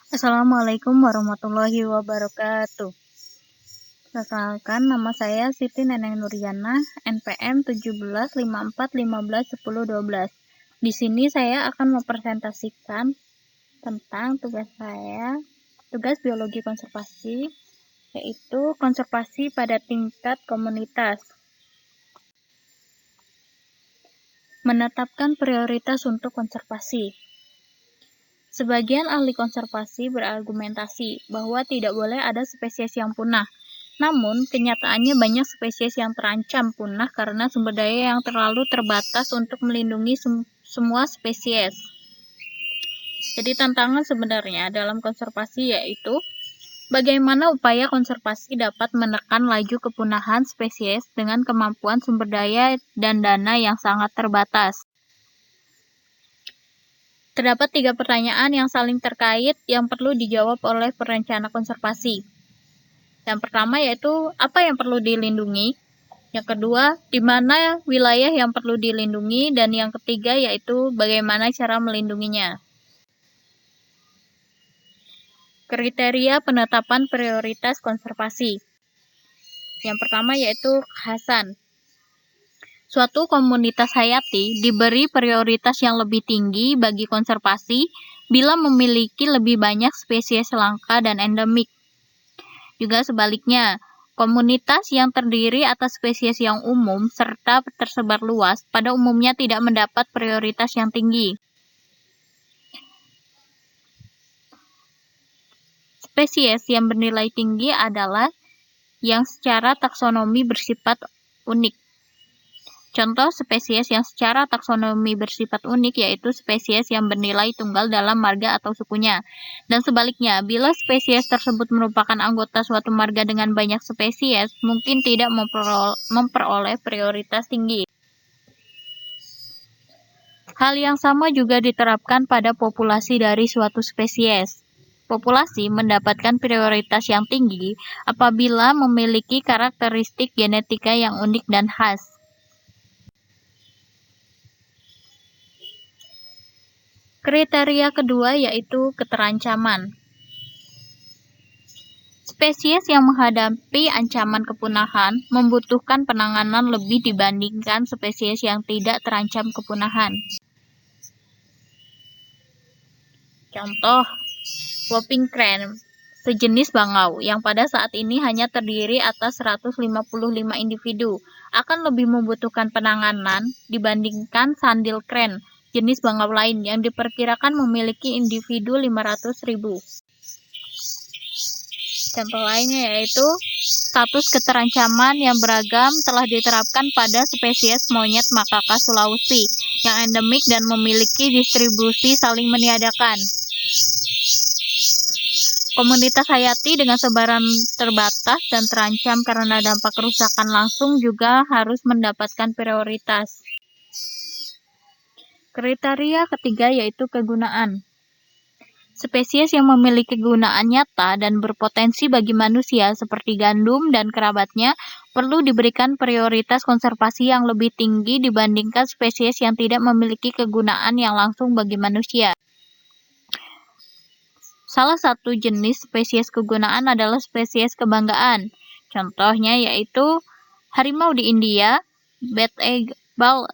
Assalamualaikum warahmatullahi wabarakatuh. Perkenalkan, nama saya Siti Neneng Nuriana, NPM 1754151012. Di sini saya akan mempresentasikan tentang tugas biologi konservasi, yaitu konservasi pada tingkat komunitas. Menetapkan prioritas untuk konservasi. Sebagian ahli konservasi berargumentasi bahwa tidak boleh ada spesies yang punah. Namun, kenyataannya banyak spesies yang terancam punah karena sumber daya yang terlalu terbatas untuk melindungi semua spesies. Jadi, tantangan sebenarnya dalam konservasi yaitu bagaimana upaya konservasi dapat menekan laju kepunahan spesies dengan kemampuan sumber daya dan dana yang sangat terbatas. Terdapat 3 pertanyaan yang saling terkait yang perlu dijawab oleh perencana konservasi. Yang pertama yaitu, apa yang perlu dilindungi? Yang kedua, di mana wilayah yang perlu dilindungi? Dan yang ketiga yaitu, bagaimana cara melindunginya? Kriteria penetapan prioritas konservasi. Yang pertama yaitu kekhasan. Suatu komunitas hayati diberi prioritas yang lebih tinggi bagi konservasi bila memiliki lebih banyak spesies langka dan endemik. Juga sebaliknya, komunitas yang terdiri atas spesies yang umum serta tersebar luas pada umumnya tidak mendapat prioritas yang tinggi. Spesies yang bernilai tinggi adalah yang secara taksonomi bersifat unik. Contoh spesies yang secara taksonomi bersifat unik yaitu spesies yang bernilai tunggal dalam marga atau sukunya. Dan sebaliknya, bila spesies tersebut merupakan anggota suatu marga dengan banyak spesies, mungkin tidak memperoleh prioritas tinggi. Hal yang sama juga diterapkan pada populasi dari suatu spesies. Populasi mendapatkan prioritas yang tinggi apabila memiliki karakteristik genetika yang unik dan khas. Kriteria kedua yaitu keterancaman. Spesies yang menghadapi ancaman kepunahan membutuhkan penanganan lebih dibandingkan spesies yang tidak terancam kepunahan. Contoh, whooping crane, sejenis bangau yang pada saat ini hanya terdiri atas 155 individu, akan lebih membutuhkan penanganan dibandingkan sandil crane, jenis bangau lain yang diperkirakan memiliki individu 500.000. Contoh lainnya yaitu status keterancaman yang beragam telah diterapkan pada spesies monyet makaka Sulawesi yang endemik dan memiliki distribusi saling meniadakan. Komunitas hayati dengan sebaran terbatas dan terancam karena dampak kerusakan langsung juga harus mendapatkan prioritas. Kriteria ketiga yaitu kegunaan. Spesies yang memiliki kegunaan nyata dan berpotensi bagi manusia seperti gandum dan kerabatnya perlu diberikan prioritas konservasi yang lebih tinggi dibandingkan spesies yang tidak memiliki kegunaan yang langsung bagi manusia. Salah satu jenis spesies kegunaan adalah spesies kebanggaan. Contohnya yaitu harimau di India, bald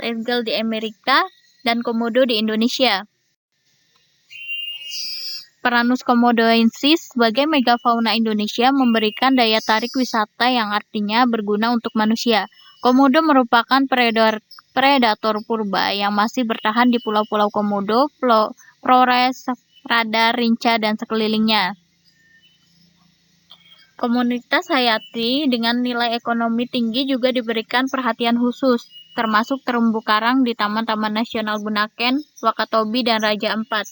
eagle di Amerika, dan komodo di Indonesia. Peranus komodoensis sebagai megafauna Indonesia memberikan daya tarik wisata yang artinya berguna untuk manusia. Komodo merupakan predator purba yang masih bertahan di pulau-pulau Komodo, Flores, Radar, Rinca, dan sekelilingnya. Komunitas hayati dengan nilai ekonomi tinggi juga diberikan perhatian khusus, termasuk terumbu karang di Taman-Taman Nasional Bunaken, Wakatobi, dan Raja Ampat.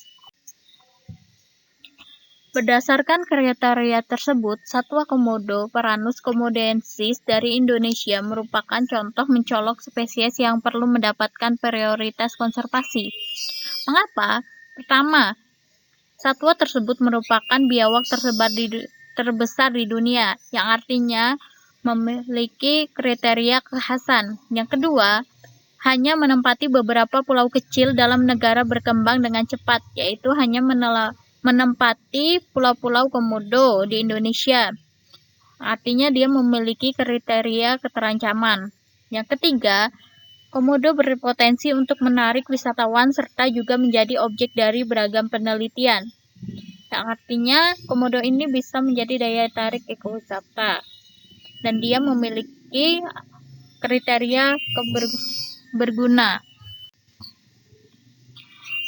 Berdasarkan kriteria tersebut, satwa komodo Peranus komodoensis dari Indonesia merupakan contoh mencolok spesies yang perlu mendapatkan prioritas konservasi. Mengapa? Pertama, satwa tersebut merupakan biawak terbesar di dunia, yang artinya memiliki kriteria kekhasan. Yang kedua, hanya menempati beberapa pulau kecil dalam negara berkembang dengan cepat, yaitu hanya menempati Pulau-Pulau Komodo di Indonesia. Artinya dia memiliki kriteria keterancaman. Yang ketiga, Komodo berpotensi untuk menarik wisatawan serta juga menjadi objek dari beragam penelitian. Yang artinya Komodo ini bisa menjadi daya tarik ekowisata. Dan dia memiliki kriteria berguna.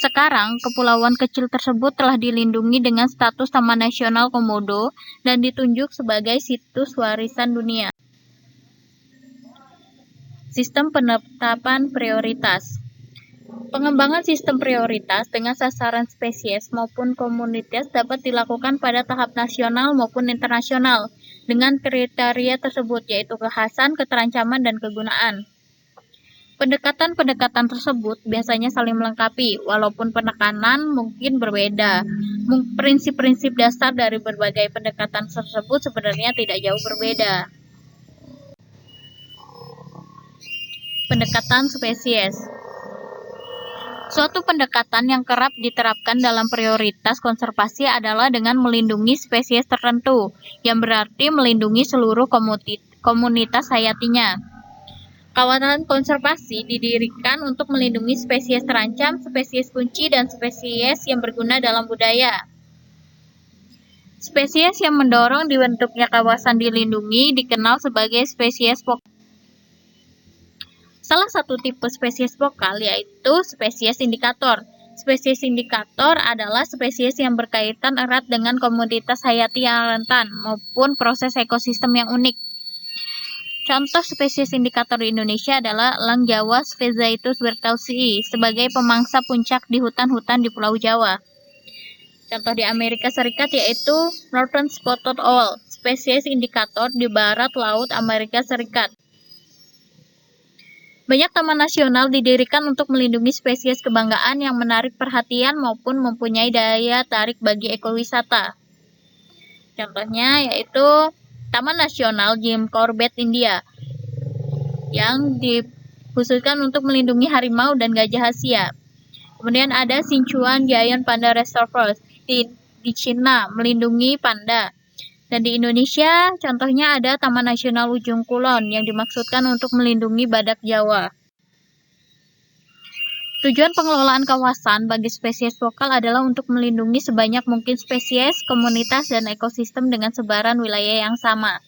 Sekarang, kepulauan kecil tersebut telah dilindungi dengan status Taman Nasional Komodo dan ditunjuk sebagai situs warisan dunia. Sistem penetapan prioritas. Pengembangan sistem prioritas dengan sasaran spesies maupun komunitas dapat dilakukan pada tahap nasional maupun internasional dengan kriteria tersebut, yaitu kekhasan, keterancaman, dan kegunaan. Pendekatan-pendekatan tersebut biasanya saling melengkapi, walaupun penekanan mungkin berbeda. Prinsip-prinsip dasar dari berbagai pendekatan tersebut sebenarnya tidak jauh berbeda. Pendekatan spesies. Suatu pendekatan yang kerap diterapkan dalam prioritas konservasi adalah dengan melindungi spesies tertentu, yang berarti melindungi seluruh komunitas hayatinya. Kawasan konservasi didirikan untuk melindungi spesies terancam, spesies kunci, dan spesies yang berguna dalam budaya. Spesies yang mendorong dibentuknya kawasan dilindungi dikenal sebagai spesies vokal. Salah satu tipe spesies vokal yaitu spesies indikator. Spesies indikator adalah spesies yang berkaitan erat dengan komunitas hayati yang rentan maupun proses ekosistem yang unik. Contoh spesies indikator di Indonesia adalah elang Jawa Sphezaetus bertelsii sebagai pemangsa puncak di hutan-hutan di Pulau Jawa. Contoh di Amerika Serikat yaitu Northern Spotted Owl, spesies indikator di barat laut Amerika Serikat. Banyak taman nasional didirikan untuk melindungi spesies kebanggaan yang menarik perhatian maupun mempunyai daya tarik bagi ekowisata. Contohnya yaitu Taman Nasional Jim Corbett India yang dikhususkan untuk melindungi harimau dan gajah Asia. Kemudian ada Sichuan Giant Panda Reservoir di Cina melindungi panda. Dan di Indonesia contohnya ada Taman Nasional Ujung Kulon yang dimaksudkan untuk melindungi badak Jawa. Tujuan pengelolaan kawasan bagi spesies vokal adalah untuk melindungi sebanyak mungkin spesies, komunitas, dan ekosistem dengan sebaran wilayah yang sama.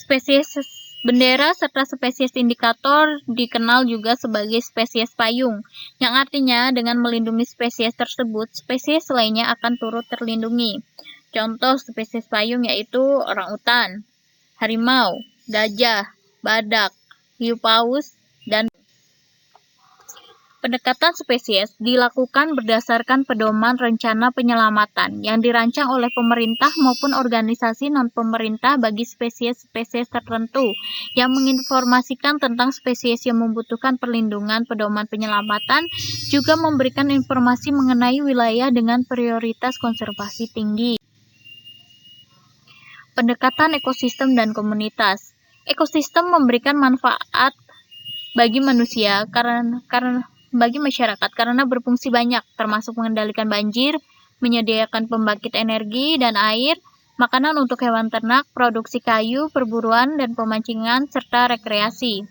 Spesies bendera serta spesies indikator dikenal juga sebagai spesies payung, yang artinya dengan melindungi spesies tersebut, spesies lainnya akan turut terlindungi. Contoh spesies payung yaitu orangutan, harimau, gajah, badak, hiu paus, dan pendekatan spesies dilakukan berdasarkan pedoman rencana penyelamatan yang dirancang oleh pemerintah maupun organisasi non-pemerintah bagi spesies-spesies tertentu yang menginformasikan tentang spesies yang membutuhkan perlindungan. Pedoman penyelamatan juga memberikan informasi mengenai wilayah dengan prioritas konservasi tinggi. Pendekatan ekosistem dan komunitas. Ekosistem memberikan manfaat bagi manusia bagi masyarakat karena berfungsi banyak, termasuk mengendalikan banjir, menyediakan pembangkit energi dan air, makanan untuk hewan ternak, produksi kayu, perburuan dan pemancingan, serta rekreasi.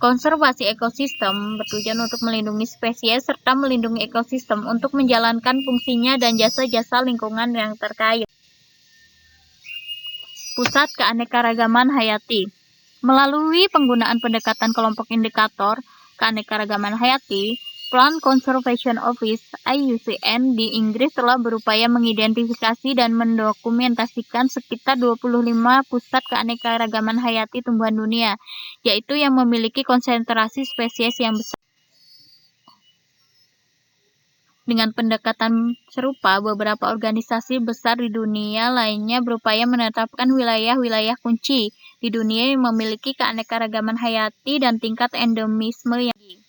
Konservasi ekosistem bertujuan untuk melindungi spesies serta melindungi ekosistem untuk menjalankan fungsinya dan jasa-jasa lingkungan yang terkait. Pusat Keanekaragaman Hayati. Melalui penggunaan pendekatan kelompok indikator keanekaragaman hayati, Plant Conservation Office (IUCN) di Inggris telah berupaya mengidentifikasi dan mendokumentasikan sekitar 25 pusat keanekaragaman hayati tumbuhan dunia, yaitu yang memiliki konsentrasi spesies yang besar. Dengan pendekatan serupa, beberapa organisasi besar di dunia lainnya berupaya menetapkan wilayah-wilayah kunci di dunia yang memiliki keanekaragaman hayati dan tingkat endemisme yang tinggi.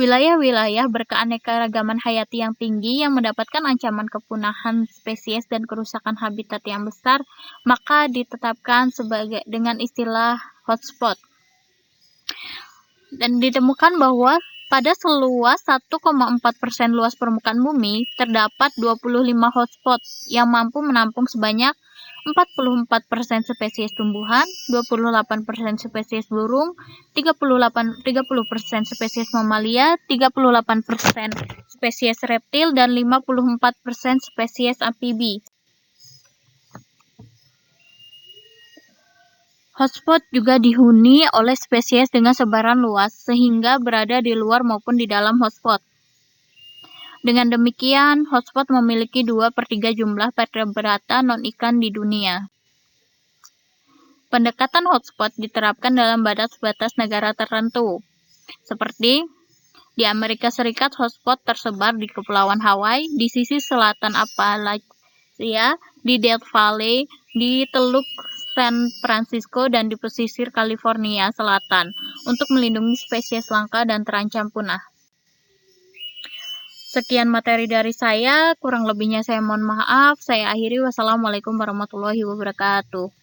Wilayah-wilayah berkeanekaragaman hayati yang tinggi yang mendapatkan ancaman kepunahan spesies dan kerusakan habitat yang besar, maka ditetapkan dengan istilah hotspot. Dan ditemukan bahwa pada seluas 1,4% luas permukaan bumi, terdapat 25 hotspot yang mampu menampung sebanyak 44% spesies tumbuhan, 28% spesies burung, 30% spesies mamalia, 38% spesies reptil, dan 54% spesies amfibi. Hotspot juga dihuni oleh spesies dengan sebaran luas, sehingga berada di luar maupun di dalam hotspot. Dengan demikian, hotspot memiliki 2/3 jumlah vertebrata non-ikan di dunia. Pendekatan hotspot diterapkan dalam batas-batas negara tertentu, seperti di Amerika Serikat, hotspot tersebar di Kepulauan Hawaii, di sisi selatan Appalachia, di Death Valley, di Teluk San Francisco, dan di pesisir California Selatan untuk melindungi spesies langka dan terancam punah. Sekian materi dari saya, kurang lebihnya saya mohon maaf. Saya akhiri, wassalamualaikum warahmatullahi wabarakatuh.